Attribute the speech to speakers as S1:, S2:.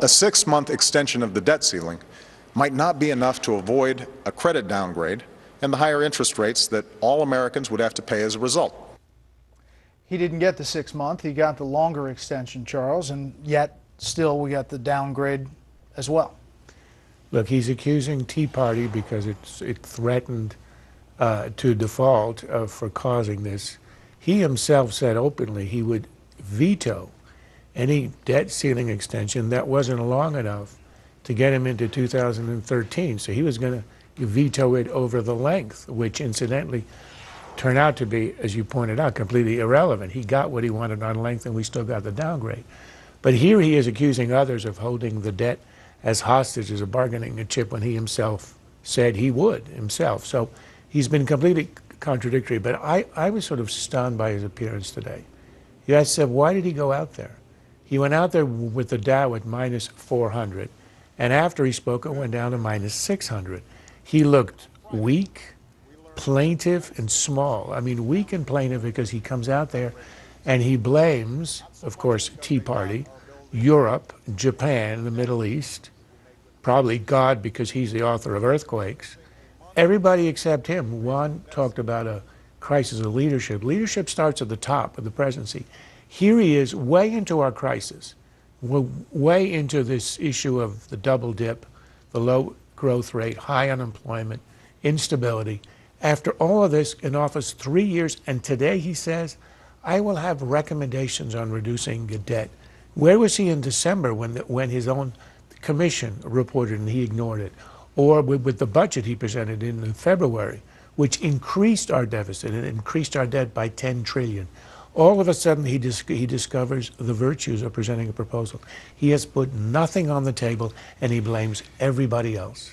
S1: A 6-month extension of the debt ceiling might not be enough to avoid a credit downgrade and the higher interest rates that all Americans would have to pay as a result.
S2: He didn't get the 6-month, he got the longer extension, Charles, and yet still we got the downgrade as well.
S3: Look, he's accusing Tea Party because it threatened to default for causing this. He himself said openly he would veto any debt ceiling extension that wasn't long enough to get him into 2013. So he was going to veto it over the length, which incidentally turned out to be, as you pointed out, completely irrelevant. He got what he wanted on length and we still got the downgrade. But here he is accusing others of holding the debt as hostage, as a bargaining chip, when he himself said he would himself. So he's been completely contradictory. But I was sort of stunned by his appearance today. I said, why did he go out there? He went out there with the Dow at minus 400. And after he spoke, it went down to minus 600. He looked weak, plaintive, and small. I mean, weak and plaintive because he comes out there and he blames, of course, Tea Party, Europe, Japan, the Middle East, probably God because he's the author of earthquakes. Everybody except him. Juan talked about a crisis of leadership. Leadership starts at the top of the presidency. Here he is way into our crisis, way into this issue of the double dip, the low growth rate, high unemployment, instability. After all of this, in office 3 years, and today he says, I will have recommendations on reducing the debt. Where was he in December when his own commission reported and he ignored it? Or with the budget he presented in February, which increased our deficit and increased our debt by 10 trillion. All of a sudden, he discovers the virtues of presenting a proposal. He has put nothing on the table, and he blames everybody else.